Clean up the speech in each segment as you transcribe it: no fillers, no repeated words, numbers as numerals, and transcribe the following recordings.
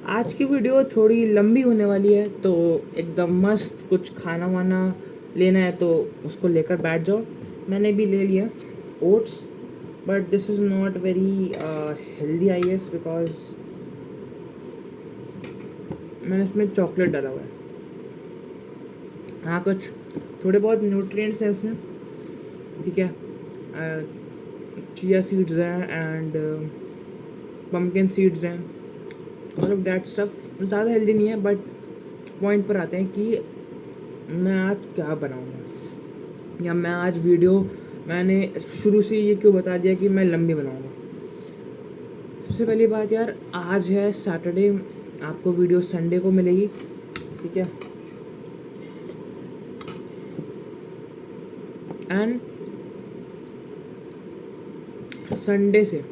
आज की वीडियो थोड़ी लंबी होने वाली है, तो एकदम मस्त कुछ खाना वाना लेना है तो उसको लेकर बैठ जाओ। मैंने भी ले लिया oats, but this is not very healthy I guess, because मैंने इसमें चॉकलेट डाला हुआ है। हाँ, कुछ थोड़े बहुत न्यूट्रिएंट्स हैं उसमें, ठीक है। चिया सीड्स हैं एंड पम्पकिन सीड्स हैं, ऑल ऑफ डैट स्टफ। ज़्यादा हेल्दी नहीं है, बट पॉइंट पर आते हैं कि मैं आज क्या बनाऊंगा, या मैं आज वीडियो मैंने शुरू से ये क्यों बता दिया कि मैं लंबी बनाऊंगा। सबसे पहली बात यार, आज है सैटरडे, आपको वीडियो संडे को मिलेगी, ठीक है। एंड संडे से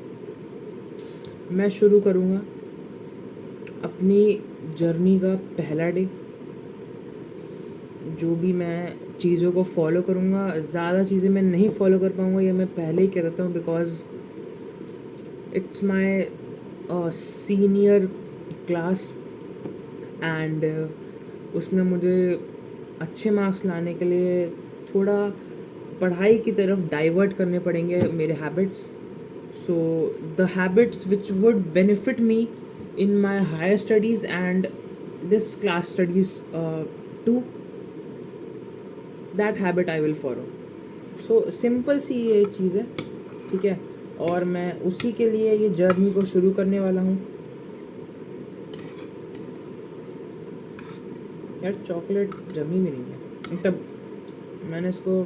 मैं शुरू करूँगा अपनी जर्नी का पहला डे। जो भी मैं चीज़ों को फॉलो करूँगा, ज़्यादा चीज़ें मैं नहीं फॉलो कर पाऊँगा, ये मैं पहले ही कह देता हूँ, because it's my senior class and उसमें मुझे अच्छे मार्क्स लाने के लिए थोड़ा पढ़ाई की तरफ डाइवर्ट करने पड़ेंगे मेरे habits. So the habits which would benefit me in my higher studies and this class studies too, that habit I will follow. So simple सी ये चीज़ है, ठीक है। और मैं उसी के लिए ये जर्नी को शुरू करने वाला हूँ। यार चॉकलेट जमी भी नहीं है, मतलब मैंने इसको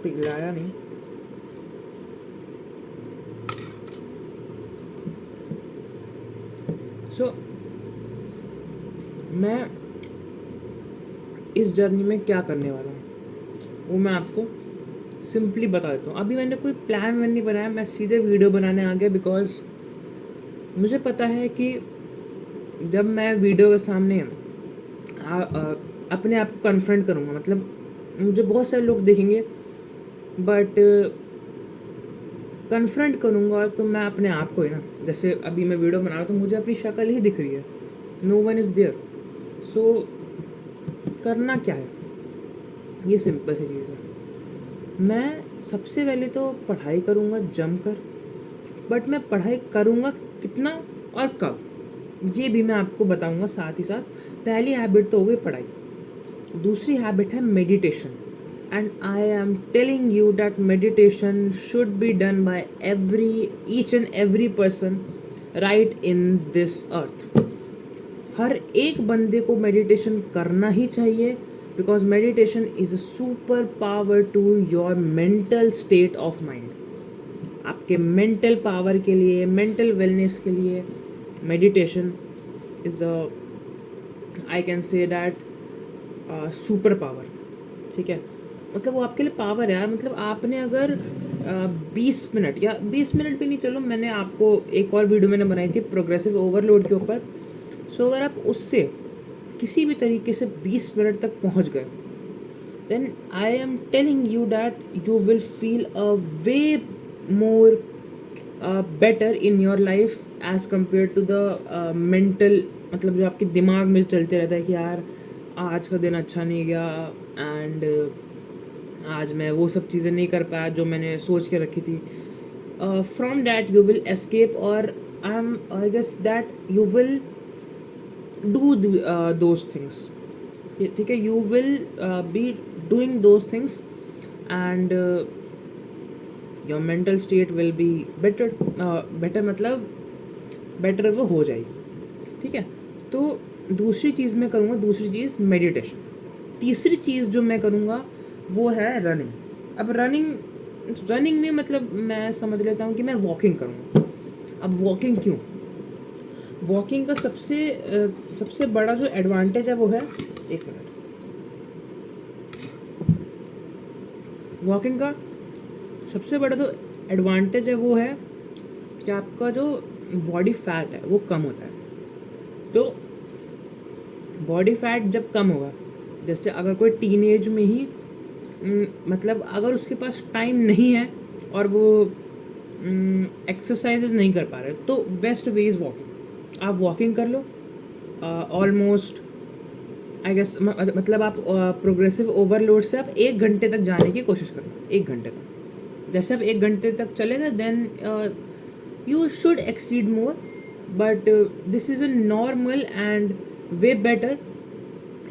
पिघलाया नहीं। सो मैं इस जर्नी में क्या करने वाला हूँ वो मैं आपको सिंपली बता देता हूँ। अभी मैंने कोई प्लान वैन नहीं बनाया, मैं सीधे वीडियो बनाने आ गया, बिकॉज मुझे पता है कि जब मैं वीडियो के सामने अपने आप को कन्फ्रंट करूँगा, मतलब मुझे बहुत सारे लोग देखेंगे, बट कन्फ्रंट करूँगा तो मैं अपने आप को ही ना, जैसे अभी मैं वीडियो बना रहा हूँ तो मुझे अपनी शक्ल ही दिख रही है, नो वन इज़ देयर। सो करना क्या है, ये सिंपल सी चीज़ है। मैं सबसे पहले तो पढ़ाई करूँगा जमकर, बट मैं पढ़ाई करूँगा कितना और कब, ये भी मैं आपको बताऊँगा साथ ही साथ। पहली हैबिट तो हो गई पढ़ाई, दूसरी हैबिट है meditation. And I am telling you that meditation should be done by each and every person right in this earth. हर एक बंदे को मेडिटेशन करना ही चाहिए, because meditation is a super power to your mental state of mind. आपके mental power के लिए, मेंटल वेलनेस के लिए meditation is a, I can say that super power, ठीक है। मतलब वो आपके लिए पावर है यार। मतलब आपने अगर 20 मिनट या 20 मिनट भी नहीं, चलो मैंने आपको एक और वीडियो मैंने बनाई थी प्रोग्रेसिव ओवरलोड के ऊपर। सो अगर आप उससे किसी भी तरीके से 20 मिनट तक पहुंच गए, then I am telling you that you will feel a way more better in your life as compared to the mental, मतलब जो आपके दिमाग में चलते रहता है कि यार आज का दिन अच्छा नहीं गया एंड आज मैं वो सब चीज़ें नहीं कर पाया जो मैंने सोच के रखी थी। From that you will escape, और I guess that you will do those things, ठीक है। You will be doing those things and your mental state will be better. Better मतलब बेटर वो हो जाएगी, ठीक है। तो दूसरी चीज़ मैं करूँगा, दूसरी चीज़ मेडिटेशन। तीसरी चीज़ जो मैं करूँगा वो है रनिंग। अब रनिंग नहीं, मतलब मैं समझ लेता हूँ कि मैं वॉकिंग करूँगा। अब वॉकिंग क्यों? वॉकिंग का सबसे बड़ा जो एडवांटेज है वो है, एक मिनट, वॉकिंग का सबसे बड़ा जो एडवांटेज है वो है कि आपका जो बॉडी फैट है वो कम होता है। तो बॉडी फैट जब कम होगा, जैसे अगर कोई टीनेज में ही मतलब अगर उसके पास टाइम नहीं है और वो एक्सरसाइजेज नहीं कर पा रहे, तो बेस्ट वे इज़ वॉकिंग। आप वॉकिंग कर लो ऑलमोस्ट आई गेस, मतलब आप प्रोग्रेसिव ओवरलोड से आप 1 घंटे तक जाने की कोशिश करना, 1 घंटे तक। जैसे आप 1 घंटे तक चलेगा then you should exceed more, but this is a normal and way better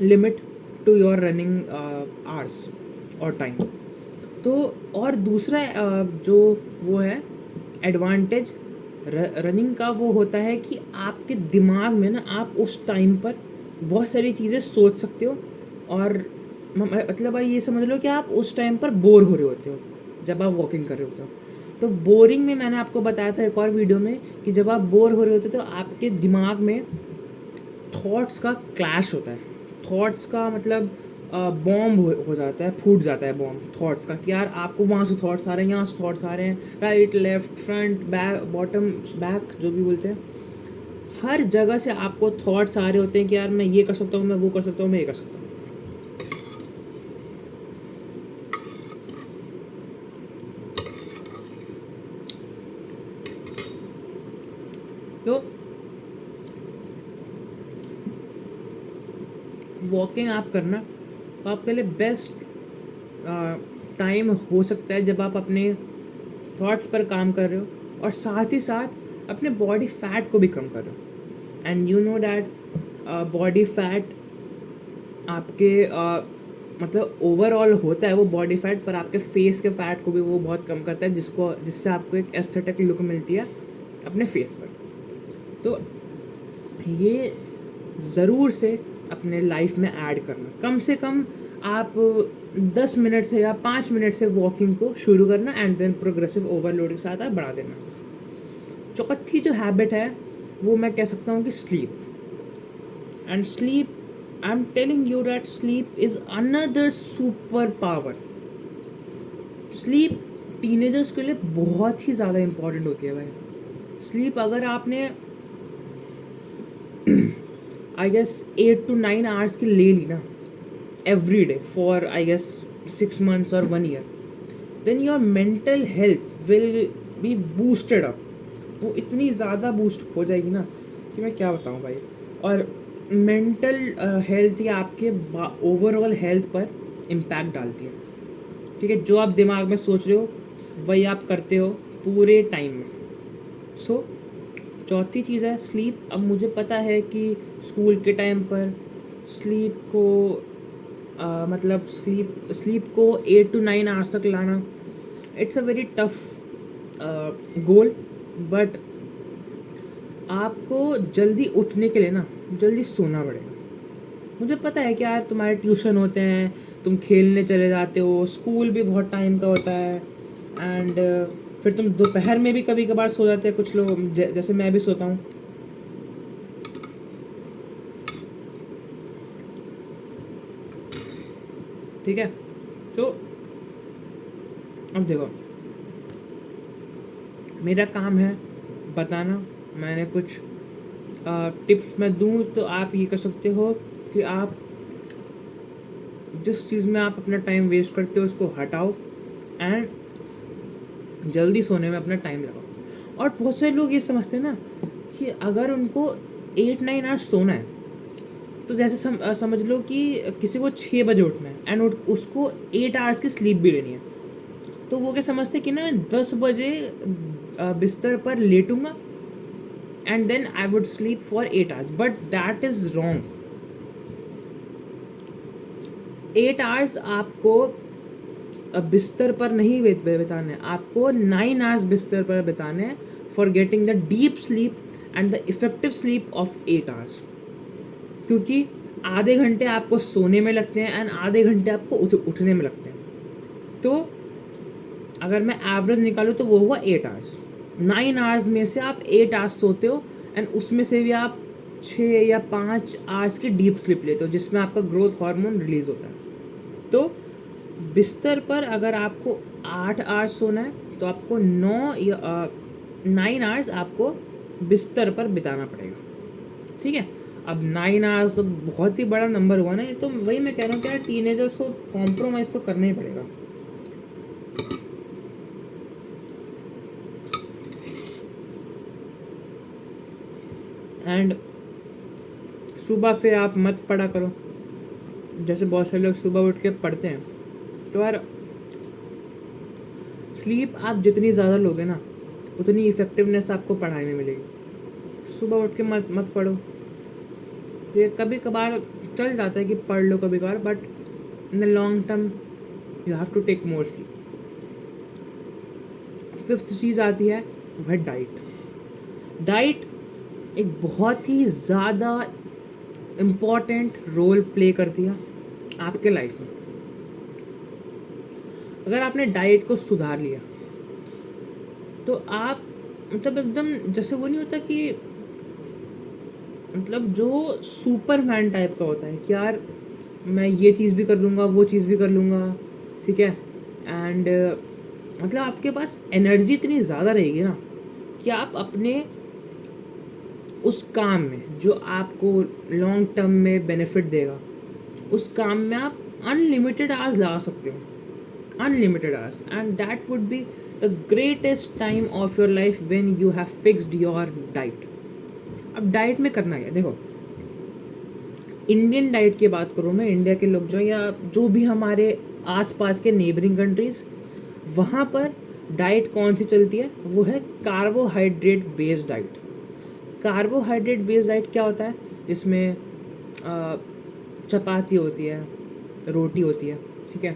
limit to your running hours और टाइम। तो और दूसरा जो वो है एडवांटेज रनिंग का, वो होता है कि आपके दिमाग में ना आप उस टाइम पर बहुत सारी चीज़ें सोच सकते हो, और मतलब आप ये समझ लो कि आप उस टाइम पर बोर हो रहे होते हो जब आप वॉकिंग कर रहे होते हो। तो बोरिंग में मैंने आपको बताया था एक और वीडियो में कि जब आप बोर हो रहे होते हो तो आपके दिमाग में थॉट्स का क्लैश होता है। थॉट्स का मतलब बॉम्ब हो जाता है, फूट जाता है बॉम्ब थॉट्स का, कि यार आपको वहाँ से थॉट्स आ रहे हैं, यहाँ से थॉट्स आ रहे हैं, right left front back bottom back जो भी बोलते हैं, हर जगह से आपको थॉट्स आ रहे होते हैं कि यार मैं ये कर सकता हूँ, मैं वो कर सकता हूँ, मैं ये कर सकता हूँ। तो वॉकिंग आप करना तो आपके लिए बेस्ट टाइम हो सकता है जब आप अपने थॉट्स पर काम कर रहे हो और साथ ही साथ अपने बॉडी फैट को भी कम कर रहे हो। And you know that body fat आपके मतलब ओवरऑल होता है वो बॉडी फैट, पर आपके फेस के फैट को भी वो बहुत कम करता है, जिससे आपको एक एस्थेटिक लुक मिलती है अपने फेस पर। तो ये ज़रूर से अपने लाइफ में ऐड करना, कम से कम आप 10 मिनट से या 5 मिनट से वॉकिंग को शुरू करना एंड देन प्रोग्रेसिव ओवरलोड के साथ आप बढ़ा देना। चौथी जो हैबिट है वो मैं कह सकता हूँ कि sleep. And sleep, I am telling you that sleep is another super power. Sleep teenagers के लिए बहुत ही ज़्यादा इम्पॉर्टेंट होती है भाई। स्लीप अगर आपने आई गेस 8 to 9 आवर्स की ले ली ना every day for I guess 6 months और 1 year, then your mental health will be boosted up. वो इतनी ज़्यादा बूस्ट हो जाएगी ना कि मैं क्या बताऊँ भाई। और मेंटल हेल्थ या आपके ओवरऑल हेल्थ पर इम्पैक्ट डालती है। ठीक है, जो आप दिमाग में सोच रहे हो वही आप करते हो पूरे टाइम में। सो चौथी चीज़ है स्लीप। अब मुझे पता है कि स्कूल के टाइम पर स्लीप को मतलब स्लीप को 8 to 9 आवर्स तक लाना, it's a very tough goal, but आपको जल्दी उठने के लिए ना जल्दी सोना पड़ेगा। मुझे पता है कि यार तुम्हारे ट्यूशन होते हैं, तुम खेलने चले जाते हो, स्कूल भी बहुत टाइम का होता है, एंड फिर तुम दोपहर में भी कभी कभार सो जाते हैं कुछ लोग, जैसे मैं भी सोता हूँ। ठीक है, तो अब देखो मेरा काम है बताना। मैंने कुछ टिप्स मैं दूँ तो आप ये कर सकते हो कि आप जिस चीज़ में आप अपना टाइम वेस्ट करते हो उसको हटाओ एंड जल्दी सोने में अपना टाइम लगाओ। और बहुत सारे लोग ये समझते हैं ना कि अगर उनको 8-9 आवर्स सोना है तो जैसे समझ लो कि किसी को 6 बजे उठना है एंड उसको 8 आवर्स की स्लीप भी लेनी है, तो वो क्या समझते हैं कि ना मैं 10 बजे बिस्तर पर लेटूंगा and then I would sleep for 8 hours, but that is wrong. 8 hours आपको बिस्तर पर नहीं बिताने, आपको 9 आवर्स बिस्तर पर बिताने हैं for getting the deep sleep and the effective sleep of 8 hours. क्योंकि आधे घंटे आपको सोने में लगते हैं एंड आधे घंटे आपको उठने में लगते हैं। तो अगर मैं एवरेज निकालूँ तो वो हुआ 8 आवर्स। 9 आवर्स में से आप 8 आवर्स सोते हो एंड उसमें से भी आप 6 या 5 आवर्स की डीप स्लीप लेते हो जिसमें आपका ग्रोथ हार्मोन रिलीज होता है। तो बिस्तर पर अगर आपको 8 आवर्स सोना है तो आपको 9 आवर्स आपको बिस्तर पर बिताना पड़ेगा। ठीक है, अब 9 आवर्स बहुत ही बड़ा नंबर हुआ ना, ये तो वही मैं कह रहा हूँ कि यार टीनेजर्स को कॉम्प्रोमाइज़ तो करना ही पड़ेगा। एंड सुबह फिर आप मत पढ़ा करो, जैसे बहुत सारे लोग सुबह उठ के पढ़ते हैं, तो यार स्लीप आप जितनी ज़्यादा लोगे ना उतनी इफ़ेक्टिवनेस आपको पढ़ाई में मिलेगी। सुबह उठ के मत मत पढ़ो, तो ये कभी कभार चल जाता है कि पढ़ लो कभी कभार, but in the long term you have to take more sleep. Fifth चीज़ आती है वह डाइट। डाइट एक बहुत ही ज़्यादा इम्पॉर्टेंट रोल प्ले करती है आपके लाइफ में। अगर आपने डाइट को सुधार लिया तो आप मतलब एकदम जैसे वो नहीं होता कि मतलब जो सुपरमैन टाइप का होता है कि यार मैं ये चीज़ भी कर लूँगा, वो चीज़ भी कर लूँगा, ठीक है। एंड मतलब आपके पास एनर्जी इतनी ज़्यादा रहेगी ना कि आप अपने उस काम में जो आपको लॉन्ग टर्म में बेनिफिट देगा, उस काम में आप अनलिमिटेड आवर्स लगा सकते हो, unlimited hours, and that would be the greatest time of your life when you have fixed your diet. अब डाइट में करना है, देखो इंडियन डाइट की बात करूँ मैं, इंडिया के लोग जो या जो भी हमारे आसपास के नेबरिंग कंट्रीज़, वहाँ पर डाइट कौन सी चलती है, वो है carbohydrate based diet. Carbohydrate based diet क्या होता है, इसमें चपाती होती है, रोटी होती है, ठीक है,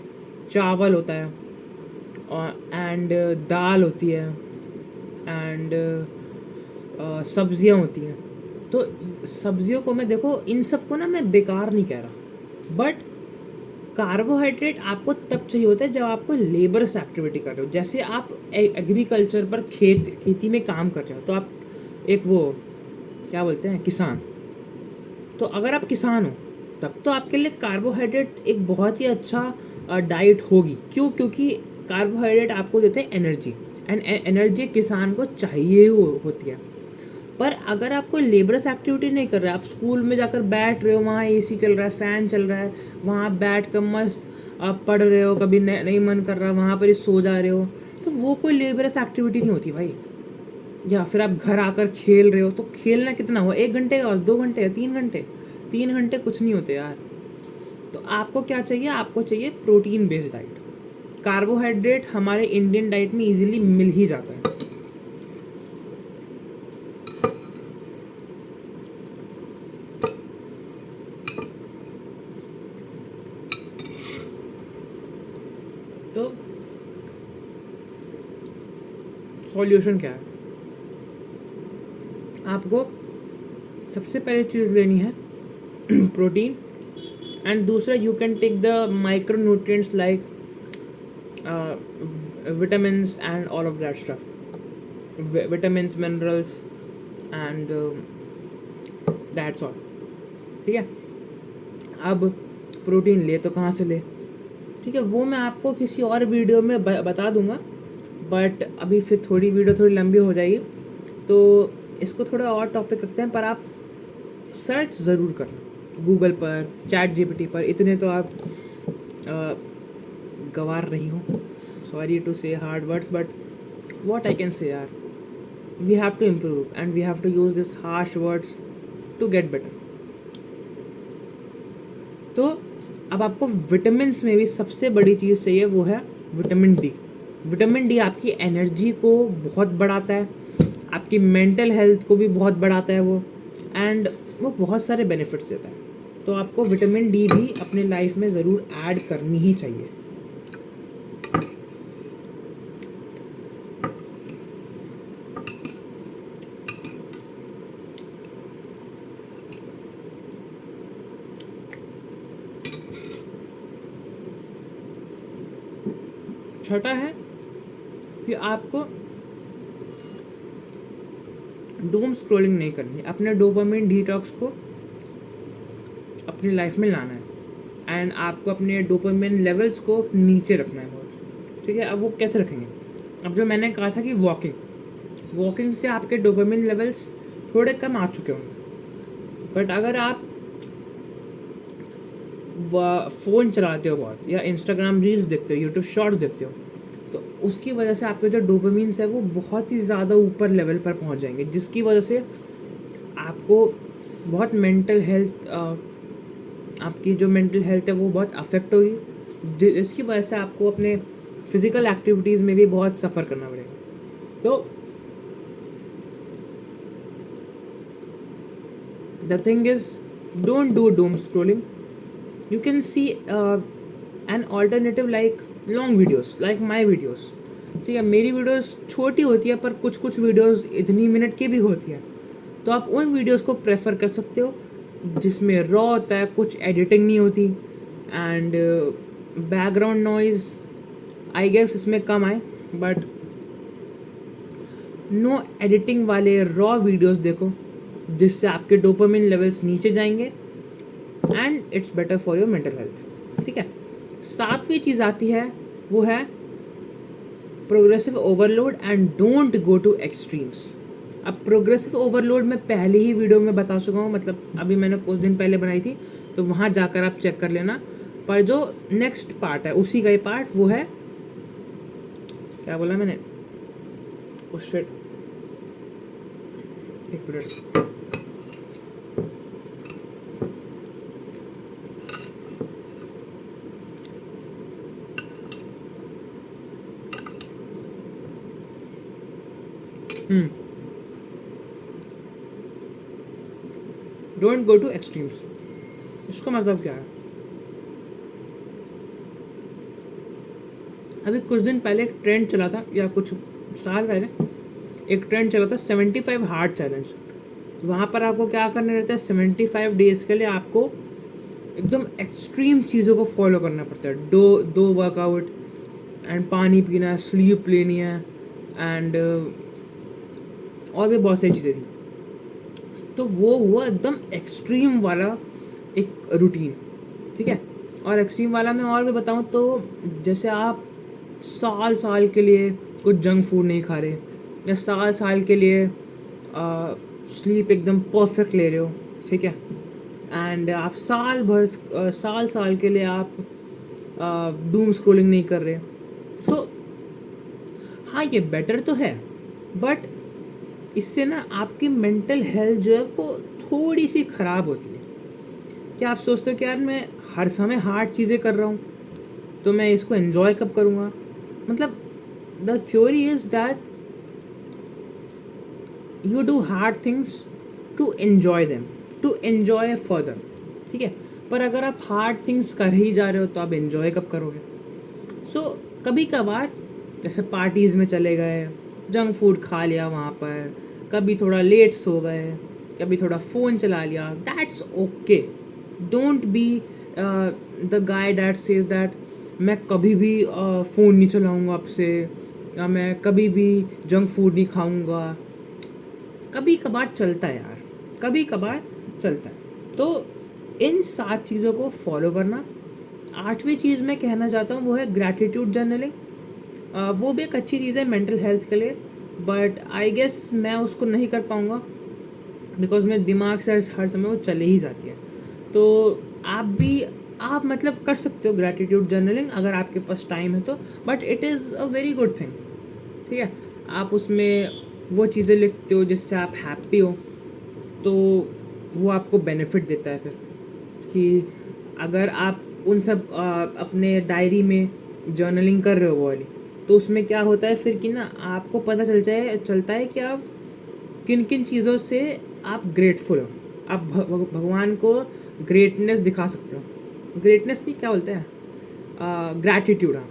चावल होता है, और एंड दाल होती है, एंड सब्जियां होती हैं। तो सब्जियों को मैं देखो इन सबको ना मैं बेकार नहीं कह रहा, बट कार्बोहाइड्रेट आपको तब चाहिए होता है जब आपको लेबरस एक्टिविटी कर रहे हो, जैसे आप एग्रीकल्चर पर खेती में काम कर रहे हो, तो आप एक वो क्या बोलते हैं किसान, तो अगर आप किसान हो तब तो आपके लिए कार्बोहाइड्रेट एक बहुत ही अच्छा डाइट होगी। क्यों? क्योंकि कार्बोहाइड्रेट आपको देते हैं एनर्जी, एंड एनर्जी किसान को चाहिए होती है। पर अगर आप कोई लेबरस एक्टिविटी नहीं कर रहे, आप स्कूल में जाकर बैठ रहे हो, वहाँ एसी चल रहा है, फ़ैन चल रहा है, वहाँ बैठ कर मस्त आप पढ़ रहे हो, कभी नहीं मन कर रहा वहाँ पर ही सो जा रहे हो, तो वो कोई लेबरस एक्टिविटी नहीं होती भाई। या फिर आप घर आकर खेल रहे हो, तो खेलना कितना हुआ, 1 घंटे का, 2 घंटे या 3 घंटे, 3 घंटे कुछ नहीं होते यार। तो आपको क्या चाहिए, आपको चाहिए प्रोटीन बेस्ड डाइट। कार्बोहाइड्रेट हमारे इंडियन डाइट में इजीली मिल ही जाता है। तो सॉल्यूशन क्या है, आपको सबसे पहले चीज़ लेनी है प्रोटीन, एंड दूसरा you can take the micro nutrients like vitamins and all of that stuff, vitamins, minerals and that's all, ठीक है। अब प्रोटीन ले तो कहाँ से ले, ठीक है, वो मैं आपको किसी और वीडियो में बता दूंगा, बट अभी फिर थोड़ी वीडियो थोड़ी लंबी हो जाएगी, तो इसको थोड़ा और टॉपिक रखते हैं। पर आप सर्च ज़रूर करना गूगल पर, चैट जीपीटी पर, इतने तो आप गवार नहीं हो, sorry to say hard words, but what I can say यार, we have to improve and we have to use this harsh words to get better. तो अब आपको विटामिन्स में भी सबसे बड़ी चीज़ चाहिए, वो है विटामिन डी। विटामिन डी आपकी एनर्जी को बहुत बढ़ाता है, आपकी मेंटल हेल्थ को भी बहुत बढ़ाता है वो, एंड वो बहुत सारे बेनिफिट्स देता है। तो आपको विटामिन डी भी अपने लाइफ में ज़रूर ऐड करनी ही चाहिए। छठा है कि आपको डूम स्क्रॉलिंग नहीं करनी, अपने डोपामिन डिटॉक्स को अपनी लाइफ में लाना है, एंड आपको अपने डोपामिन लेवल्स को नीचे रखना है बहुत, ठीक है। अब वो कैसे रखेंगे, अब जो मैंने कहा था कि वॉकिंग से आपके डोपामिन लेवल्स थोड़े कम आ चुके होंगे, बट अगर आप फ़ोन चलाते हो बहुत, या इंस्टाग्राम रील्स देखते हो, यूट्यूब शॉर्ट्स देखते हो, तो उसकी वजह से आपके जो डोपामिन्स है वो बहुत ही ज़्यादा ऊपर लेवल पर पहुंच जाएंगे, जिसकी वजह से आपको बहुत मेंटल हेल्थ, आपकी जो मेंटल हेल्थ है वो बहुत अफेक्ट होगी, जिसकी वजह से आपको अपने फिज़िकल एक्टिविटीज़ में भी बहुत सफ़र करना पड़ेगा। तो the thing is, don't do Doom scrolling. You can see an alternative like long videos like my videos. ठीक है, मेरी वीडियोस छोटी होती है पर कुछ कुछ वीडियोस इतनी मिनट की भी होती है, तो आप उन वीडियोस को प्रेफर कर सकते हो जिसमें रॉ होता है, कुछ एडिटिंग नहीं होती, and background noise I guess इसमें कम आए, बट नो एडिटिंग वाले रॉ वीडियोस देखो जिससे आपके डोपामिन लेवल्स नीचे जाएंगे and it's better for your mental health. ठीक है, सातवीं चीज़ आती है, वो है progressive overload and don't go to extremes. अब प्रोग्रेसिव ओवरलोड मैं पहले ही वीडियो में बता चुका हूँ, मतलब अभी मैंने कुछ दिन पहले बनाई थी, तो वहाँ जाकर आप चेक कर लेना. पर जो नेक्स्ट पार्ट है उसी का ही पार्ट, वो है, क्या बोला मैंने, उस शिट, एक minute, don't go to extremes. इसका मतलब क्या है? अभी कुछ दिन पहले एक ट्रेंड चला था, या कुछ साल पहले एक ट्रेंड चला था, 75 हार्ड चैलेंज. वहाँ पर आपको क्या करना रहता है, 75 डेज़ के लिए आपको एकदम एक्सट्रीम चीज़ों को फॉलो करना पड़ता है. दो वर्कआउट एंड पानी पीना है, स्लीप लेनी है, एंड और भी बहुत सारी चीज़ें थी. तो वो हुआ एकदम एक्सट्रीम वाला एक रूटीन. ठीक है, और एक्सट्रीम वाला मैं और भी बताऊँ तो, जैसे आप साल साल के लिए कुछ जंक फूड नहीं खा रहे, या साल साल के लिए स्लीप एकदम परफेक्ट ले रहे हो. ठीक है, एंड आप साल साल के लिए आप डूम स्क्रोलिंग नहीं कर रहे. सो हाँ, ये बेटर तो है, बट इससे ना आपकी मेंटल हेल्थ जो है वो थोड़ी सी ख़राब होती है. क्या आप सोचते हो कि यार मैं हर समय हार्ड चीज़ें कर रहा हूँ, तो मैं इसको एन्जॉय कब करूँगा? मतलब the theory is that you do hard things to enjoy them, to enjoy further. ठीक है, पर अगर आप हार्ड थिंग्स कर ही जा रहे हो तो आप एन्जॉय कब करोगे? सो कभी कभार जैसे पार्टीज़ में चले गए, जंक फूड खा लिया वहाँ पर, कभी थोड़ा लेट सो गए, कभी थोड़ा फ़ोन चला लिया, that's okay. Don't be the guy that says that मैं कभी भी फ़ोन नहीं चलाऊँगा अब से, या मैं कभी भी जंक फूड नहीं खाऊँगा. कभी कभार चलता है यार, कभी कभार चलता है. तो इन 7 चीज़ों को फॉलो करना. 8वीं चीज़ मैं कहना चाहता हूँ वो है ग्रैटिट्यूड जर्नलिंग. वो भी एक अच्छी चीज़ है मेंटल हेल्थ के लिए, बट आई गेस मैं उसको नहीं कर पाऊँगा बिकॉज मेरे दिमाग से हर समय वो चले ही जाती है. तो आप मतलब कर सकते हो ग्रैटिट्यूड जर्नलिंग अगर आपके पास टाइम है तो, but it is a very good thing. ठीक है, आप उसमें वो चीज़ें लिखते हो जिससे आप हैप्पी हो, तो वो आपको बेनिफिट देता है. फिर कि अगर आप उन सब अपने डायरी में जर्नलिंग कर रहे हो वो वाली, तो उसमें क्या होता है फिर कि ना आपको पता चलता है कि आप किन किन चीज़ों से आप ग्रेटफुल हो. आप भगवान को ग्रेटनेस दिखा सकते हो. ग्रेटनेस नहीं, क्या बोलते हैं, ग्रैटिट्यूड. हाँ,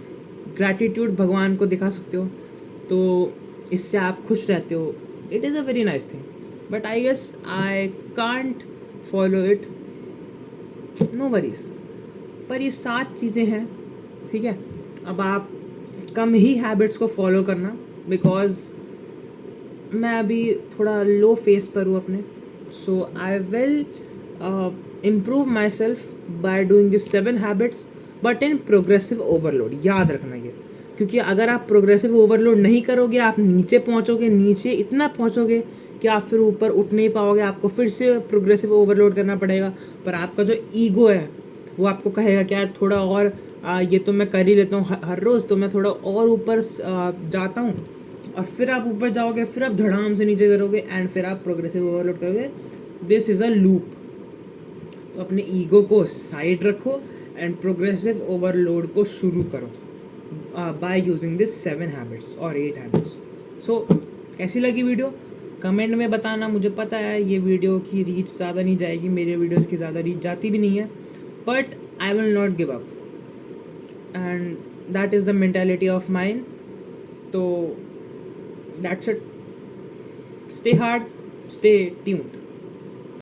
ग्रैटिट्यूड भगवान को दिखा सकते हो, तो इससे आप खुश रहते हो. It is a very nice thing, but I guess I can't follow it. No worries. पर ये 7 चीज़ें हैं. ठीक है, अब आप कम ही हैबिट्स को फॉलो करना, बिकॉज मैं अभी थोड़ा लो फेस पर हूँ अपने. So I will improve my self by doing this 7 habits, but in progressive overload. याद रखना ये, क्योंकि अगर आप प्रोग्रेसिव ओवरलोड नहीं करोगे, आप नीचे पहुँचोगे, नीचे इतना पहुँचोगे कि आप फिर ऊपर उठ नहीं पाओगे. आपको फिर से प्रोग्रेसिव ओवरलोड करना पड़ेगा. पर आपका जो ईगो है वो आपको कहेगा कि यार थोड़ा और ये तो मैं कर ही लेता हूँ हर रोज़, तो मैं थोड़ा और ऊपर जाता हूँ. और फिर आप ऊपर जाओगे, फिर आप धड़ाम से नीचे करोगे, एंड फिर आप प्रोग्रेसिव ओवरलोड करोगे. This is a loop. तो अपने ईगो को साइड रखो एंड प्रोग्रेसिव ओवरलोड को शुरू करो बाय यूजिंग दिस 7 हैबिट्स और 8 हैबिट्स. सो कैसी लगी वीडियो कमेंट में बताना. मुझे पता है ये वीडियो की रीच ज़्यादा नहीं जाएगी, मेरे वीडियोज़ की ज़्यादा रीच जाती भी नहीं है, but I will not give up and that is the mentality of mine. तो that's it. Stay hard, stay tuned.